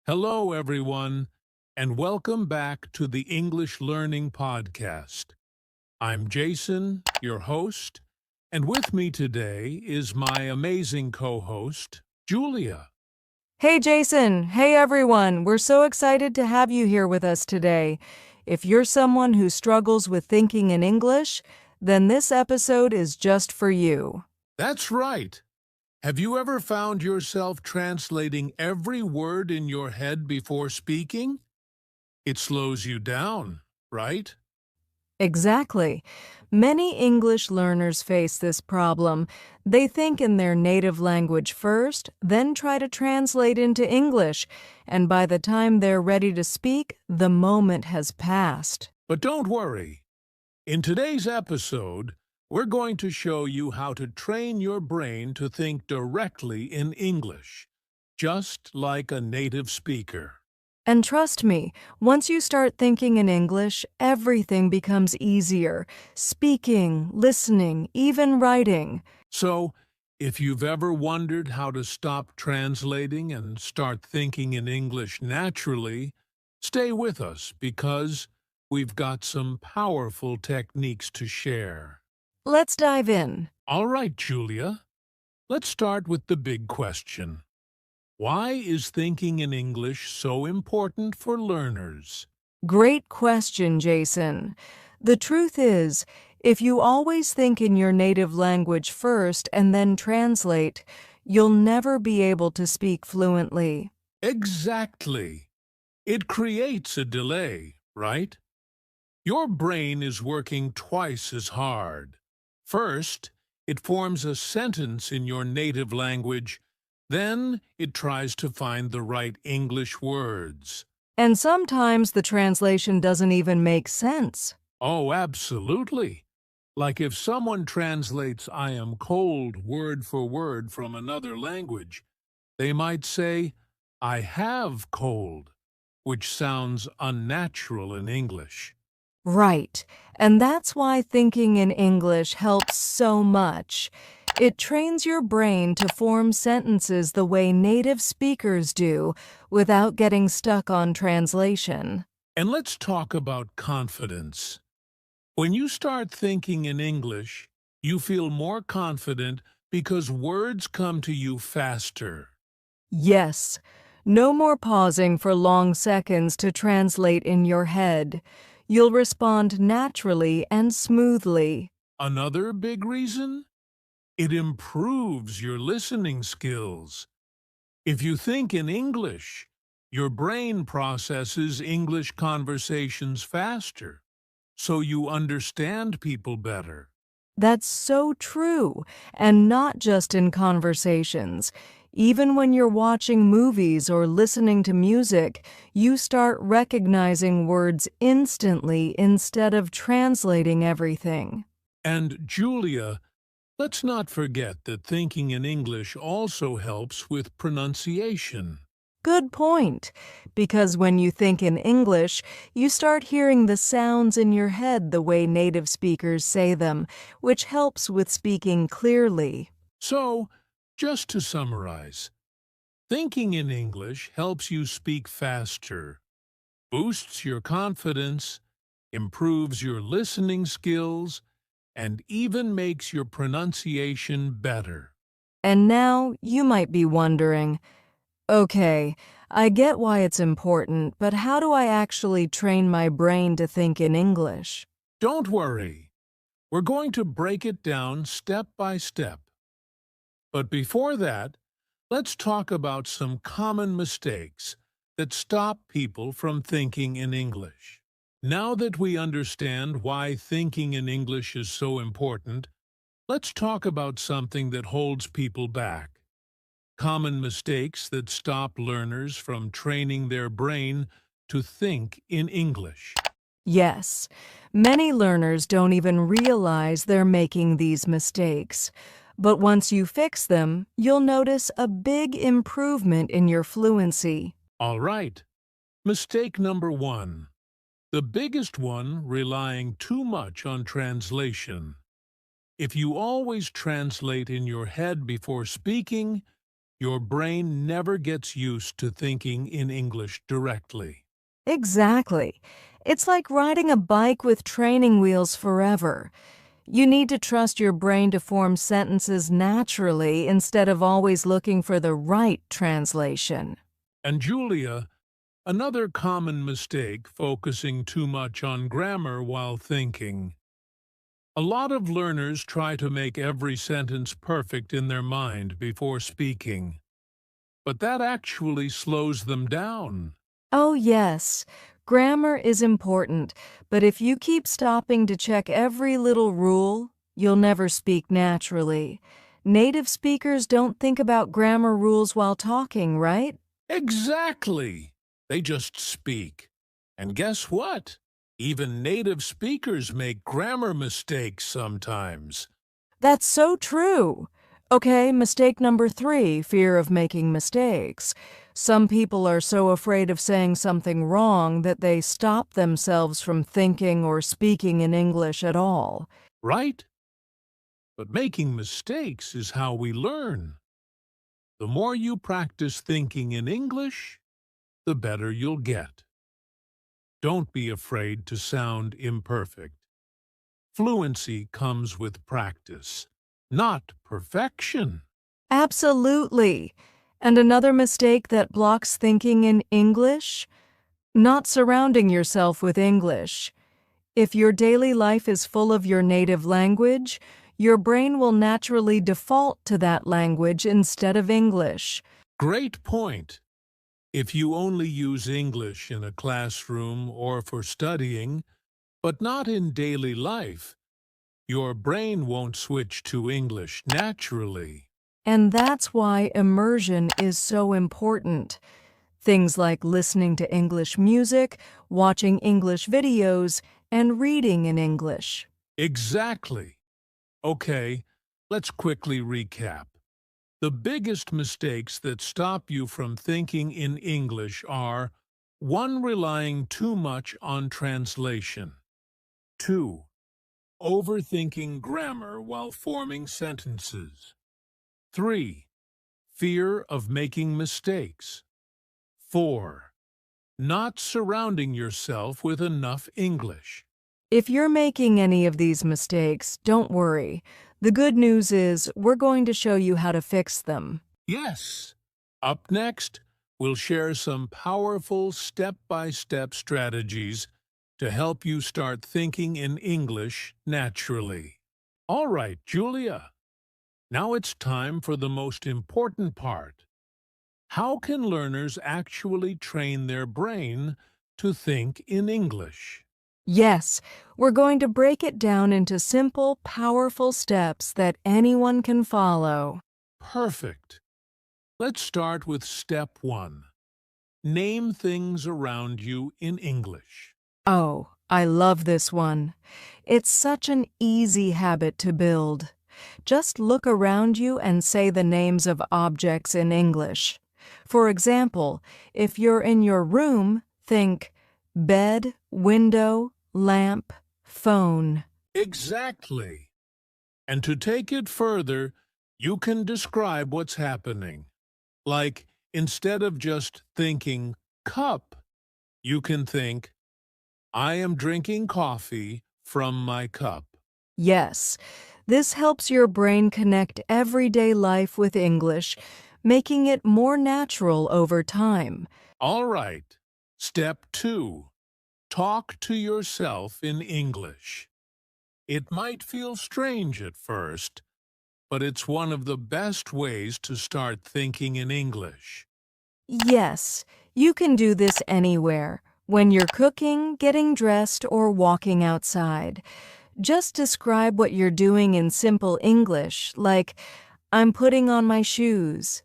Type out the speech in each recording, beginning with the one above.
Hello, everyone, and welcome back to the English Learning Podcast. I'm Jason, your host, and with me today is my amazing co-host, Julia. Hey Jason, hey everyone, we're so excited to have you here with us today. If you're someone who struggles with thinking in English, then this episode is just for you. That's right. Have you ever found yourself translating every word in your head before speaking? It slows you down, right? Exactly. Many English learners face this problem. They think in their native language first, then try to translate into English, and by the time they're ready to speak, the moment has passed. But don't worry. In today's episode, we're going to show you how to train your brain to think directly in English, just like a native speaker. And trust me, once you start thinking in English, everything becomes easier. Speaking, listening, even writing. So, if you've ever wondered how to stop translating and start thinking in English naturally, stay with us because we've got some powerful techniques to share. Let's dive in. All right, Julia, let's start with the big question. Why is thinking in English so important for learners? Great question, Jason. The truth is, if you always think in your native language first and then translate, you'll never be able to speak fluently. Exactly. It creates a delay, right? Your brain is working twice as hard. First, it forms a sentence in your native language. Then, it tries to find the right English words. And sometimes the translation doesn't even make sense. Oh, absolutely. Like if someone translates I am cold word for word from another language, they might say, I have cold, which sounds unnatural in English. Right, and that's why thinking in English helps so much. It trains your brain to form sentences the way native speakers do without getting stuck on translation. And let's talk about confidence. When you start thinking in English, you feel more confident because words come to you faster. Yes, no more pausing for long seconds to translate in your head. You'll respond naturally and smoothly. Another big reason? It improves your listening skills. If you think in English, your brain processes English conversations faster, so you understand people better. That's so true, and not just in conversations. Even when you're watching movies or listening to music, you start recognizing words instantly instead of translating everything. And Julia, let's not forget that thinking in English also helps with pronunciation. Good point, because when you think in English, you start hearing the sounds in your head the way native speakers say them, which helps with speaking clearly. So, just to summarize, thinking in English helps you speak faster, boosts your confidence, improves your listening skills, and even makes your pronunciation better. And now you might be wondering, okay, I get why it's important, but how do I actually train my brain to think in English? Don't worry, we're going to break it down step by step. But before that, let's talk about some common mistakes that stop people from thinking in English. Now that we understand why thinking in English is so important, let's talk about something that holds people back. Common mistakes that stop learners from training their brain to think in English. Yes, many learners don't even realize they're making these mistakes. But once you fix them, you'll notice a big improvement in your fluency. All right. Mistake number one. The biggest one, relying too much on translation. If you always translate in your head before speaking, Your brain never gets used to thinking in English directly. Exactly. It's like riding a bike with training wheels forever. You need to trust your brain to form sentences naturally instead of always looking for the right translation. And Julia, another common mistake focusing too much on grammar while thinking. A lot of learners try to make every sentence perfect in their mind before speaking, but that actually slows them down. Oh, yes, grammar is important, but if you keep stopping to check every little rule, you'll never speak naturally. Native speakers don't think about grammar rules while talking, right? Exactly! They just speak. And guess what? Even native speakers make grammar mistakes sometimes. That's so true. Okay, mistake number 3, fear of making mistakes. Some people are so afraid of saying something wrong that they stop themselves from thinking or speaking in English at all. Right? But making mistakes is how we learn. The more you practice thinking in English, the better you'll get. Don't be afraid to sound imperfect. Fluency comes with practice, not perfection. Absolutely. And another mistake that blocks thinking in English? Not surrounding yourself with English. If your daily life is full of your native language, your brain will naturally default to that language instead of English. Great point. If you only use English in a classroom or for studying, but not in daily life, your brain won't switch to English naturally. And that's why immersion is so important. Things like listening to English music, watching English videos, and reading in English. Exactly. Okay, let's quickly recap. The biggest mistakes that stop you from thinking in English are 1. Relying too much on translation. 2. Overthinking grammar while forming sentences. 3. Fear of making mistakes. 4. Not surrounding yourself with enough English. If you're making any of these mistakes, don't worry. The good news is we're going to show you how to fix them. Yes. Up next, we'll share some powerful step-by-step strategies to help you start thinking in English naturally. All right, Julia. Now it's time for the most important part. How can learners actually train their brain to think in English? Yes, we're going to break it down into simple, powerful steps that anyone can follow. Perfect. Let's start with step 1. Name things around you in English. Oh, I love this one. It's such an easy habit to build. Just look around you and say the names of objects in English. For example, if you're in your room, think bed, window, lamp, phone. Exactly. And to take it further, you can describe what's happening. Like, instead of just thinking cup, you can think, I am drinking coffee from my cup. Yes, this helps your brain connect everyday life with English, making it more natural over time. All right. Step 2. Talk to yourself in English. It might feel strange at first, but it's one of the best ways to start thinking in English. Yes, you can do this anywhere, when you're cooking, getting dressed, or walking outside. Just describe what you're doing in simple English, like, I'm putting on my shoes.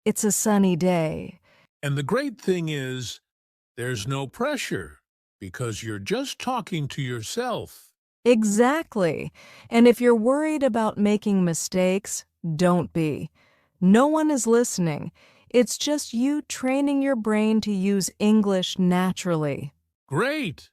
It's a sunny day. And the great thing is, there's no pressure, because you're just talking to yourself. Exactly. And if you're worried about making mistakes, don't be. No one is listening. It's just you training your brain to use English naturally. Great!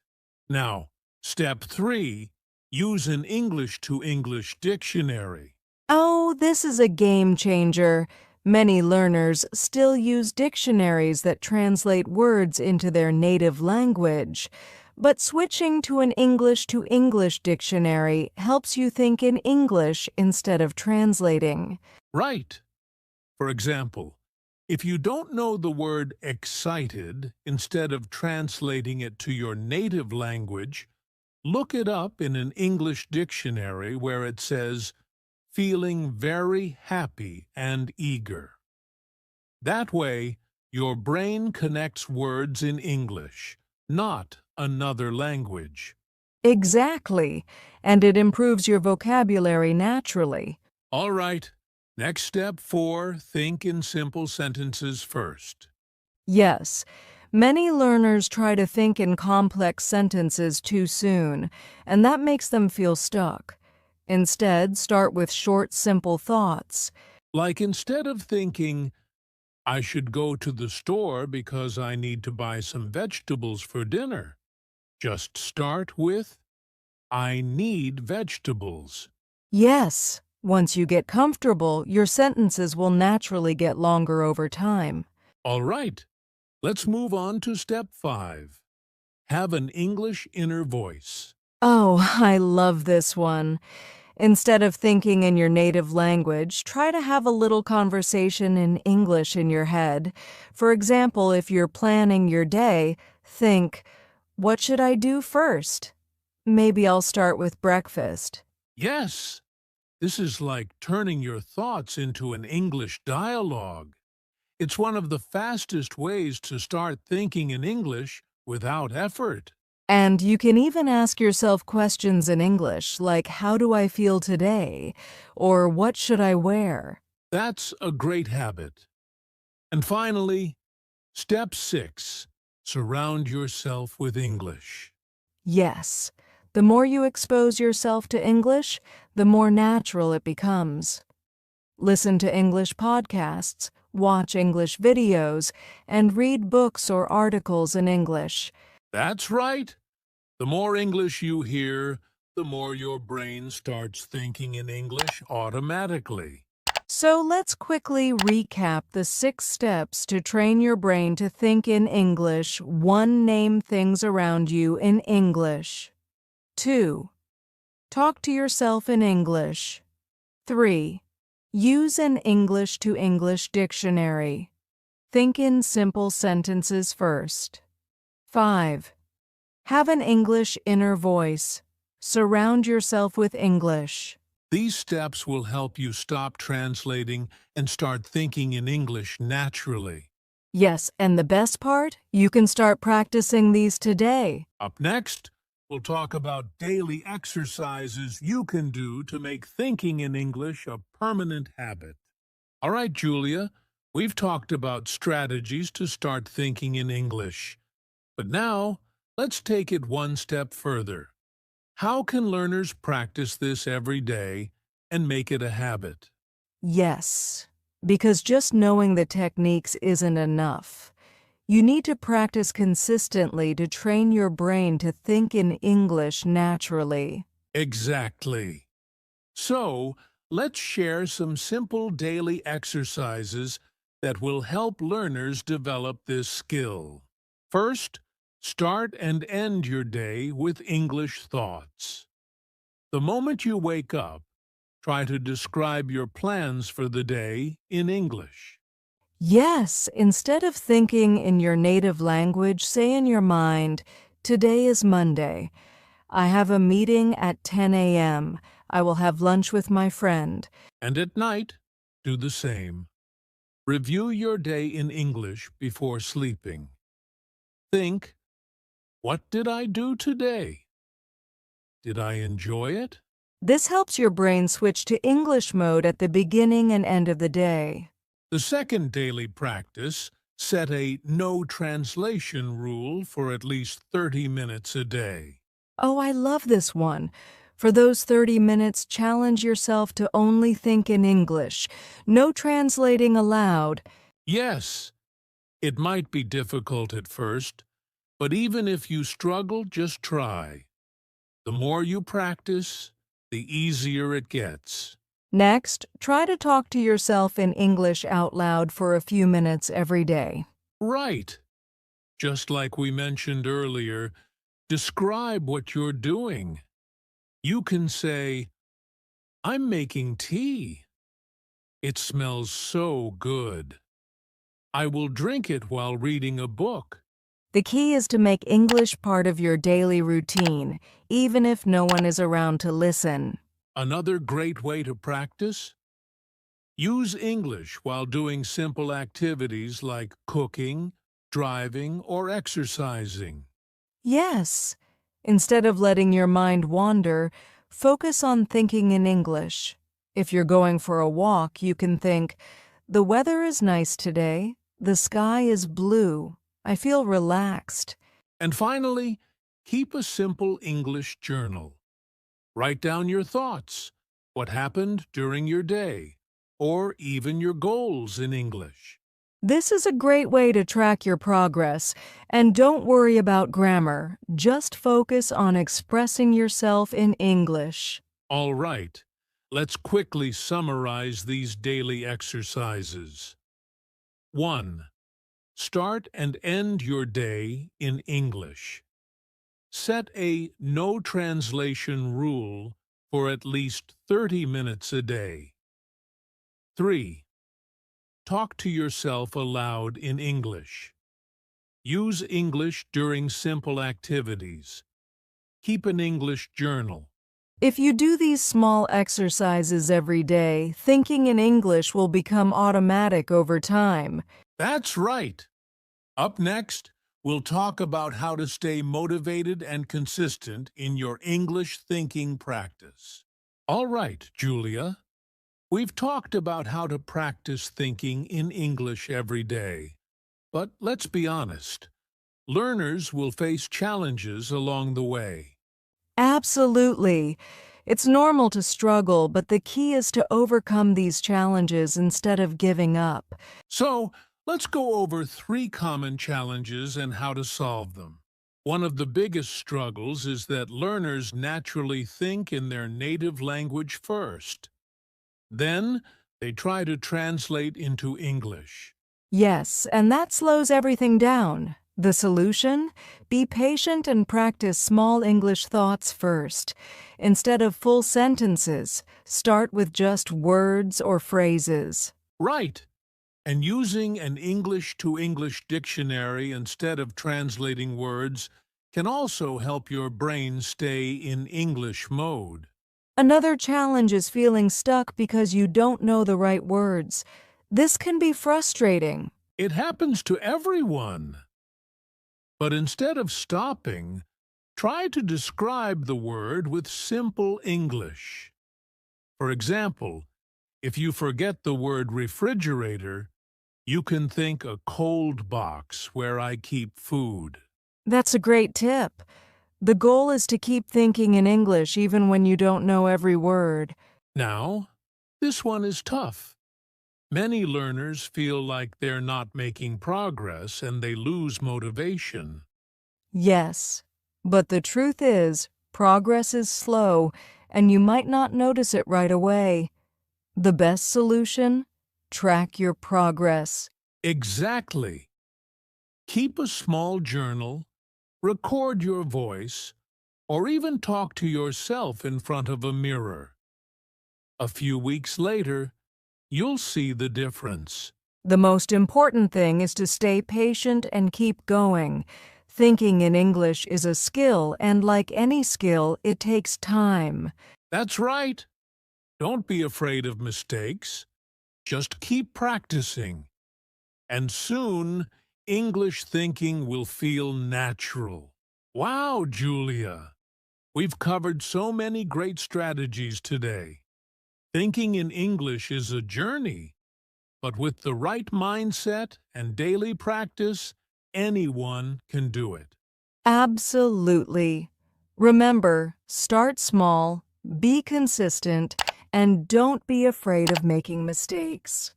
Now, step 3, use an English to English dictionary. Oh, this is a game changer. Many learners still use dictionaries that translate words into their native language, but switching to an English-to-English dictionary helps you think in English instead of translating. Right. For example, if you don't know the word excited, instead of translating it to your native language, look it up in an English dictionary where it says, feeling very happy and eager. That way, your brain connects words in English, not another language. Exactly, and it improves your vocabulary naturally. All right, next step 4, think in simple sentences first. Yes, many learners try to think in complex sentences too soon, and that makes them feel stuck. Instead, start with short, simple thoughts. Like instead of thinking, I should go to the store because I need to buy some vegetables for dinner, just start with, I need vegetables. Yes, once you get comfortable, your sentences will naturally get longer over time. All right, let's move on to step 5. Have an English inner voice. Oh, I love this one. Instead of thinking in your native language, try to have a little conversation in English in your head. For example, if you're planning your day, think, what should I do first? Maybe I'll start with breakfast. Yes, this is like turning your thoughts into an English dialogue. It's one of the fastest ways to start thinking in English without effort. And you can even ask yourself questions in English, like, how do I feel today? Or what should I wear? That's a great habit. And finally, step 6. Surround yourself with English. Yes, the more you expose yourself to English, the more natural it becomes. Listen to English podcasts, watch English videos, and read books or articles in English. That's right. The more English you hear, the more your brain starts thinking in English automatically. So let's quickly recap the 6 steps to train your brain to think in English. 1. Name things around you in English. 2. Talk to yourself in English. 3. Use an English-to-English dictionary. Think in simple sentences first. 5. Have an English inner voice. Surround yourself with English. These steps will help you stop translating and start thinking in English naturally. Yes, and the best part? You can start practicing these today. Up next, we'll talk about daily exercises you can do to make thinking in English a permanent habit. All right, Julia, we've talked about strategies to start thinking in English. But now, let's take it one step further. How can learners practice this every day and make it a habit? Yes, because just knowing the techniques isn't enough. You need to practice consistently to train your brain to think in English naturally. Exactly. So, let's share some simple daily exercises that will help learners develop this skill. First, start and end your day with English thoughts. The moment you wake up, try to describe your plans for the day in English. Yes, instead of thinking in your native language, say in your mind, today is Monday. I have a meeting at 10 a.m. I will have lunch with my friend. And at night, do the same. Review your day in English before sleeping. Think, what did I do today? Did I enjoy it? This helps your brain switch to English mode at the beginning and end of the day. The second daily practice, set a no translation rule for at least 30 minutes a day. Oh, I love this one. For those 30 minutes, challenge yourself to only think in English. No translating allowed. Yes, it might be difficult at first, but even if you struggle, just try. The more you practice, the easier it gets. Next, try to talk to yourself in English out loud for a few minutes every day. Right. Just like we mentioned earlier, describe what you're doing. You can say, I'm making tea. It smells so good. I will drink it while reading a book. The key is to make English part of your daily routine, even if no one is around to listen. Another great way to practice? Use English while doing simple activities like cooking, driving, or exercising. Yes. Instead of letting your mind wander, focus on thinking in English. If you're going for a walk, you can think, the weather is nice today. The sky is blue. I feel relaxed. And finally, keep a simple English journal. Write down your thoughts, what happened during your day, or even your goals in English. This is a great way to track your progress, and don't worry about grammar. Just focus on expressing yourself in English. All right, let's quickly summarize these daily exercises. 1. Start and end your day in English. Set a no translation rule for at least 30 minutes a day. 3. Talk to yourself aloud in English. Use English during simple activities. Keep an English journal. If you do these small exercises every day, thinking in English will become automatic over time. That's right. Up next, we'll talk about how to stay motivated and consistent in your English thinking practice. All right, Julia. We've talked about how to practice thinking in English every day. But let's be honest. Learners will face challenges along the way. Absolutely. It's normal to struggle, but the key is to overcome these challenges instead of giving up. So, let's go over 3 common challenges and how to solve them. One of the biggest struggles is that learners naturally think in their native language first. Then, they try to translate into English. Yes, and that slows everything down. The solution? Be patient and practice small English thoughts first. Instead of full sentences, start with just words or phrases. Right. And using an English-to-English dictionary instead of translating words can also help your brain stay in English mode. Another challenge is feeling stuck because you don't know the right words. This can be frustrating. It happens to everyone. But instead of stopping, try to describe the word with simple English. For example, if you forget the word refrigerator, you can think a cold box where I keep food. That's a great tip. The goal is to keep thinking in English even when you don't know every word. Now, this one is tough. Many learners feel like they're not making progress and they lose motivation. Yes, but the truth is, progress is slow and you might not notice it right away. The best solution? Track your progress. Exactly. Keep a small journal, record your voice, or even talk to yourself in front of a mirror. A few weeks later, you'll see the difference. The most important thing is to stay patient and keep going. Thinking in English is a skill, and like any skill, it takes time. That's right. Don't be afraid of mistakes. Just keep practicing. And soon, English thinking will feel natural. Wow, Julia! We've covered so many great strategies today. Thinking in English is a journey, but with the right mindset and daily practice, anyone can do it. Absolutely. Remember, start small, be consistent, and don't be afraid of making mistakes.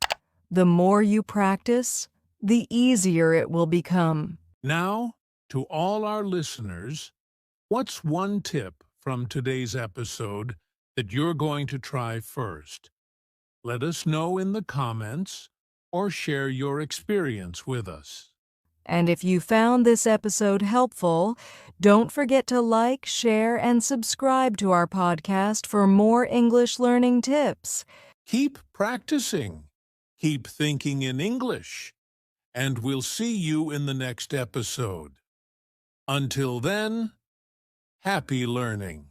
The more you practice, the easier it will become. Now, to all our listeners, what's one tip from today's episode that you're going to try first? Let us know in the comments or share your experience with us. And if you found this episode helpful, don't forget to like, share, and subscribe to our podcast for more English learning tips. Keep practicing. Keep thinking in English. And we'll see you in the next episode. Until then, happy learning.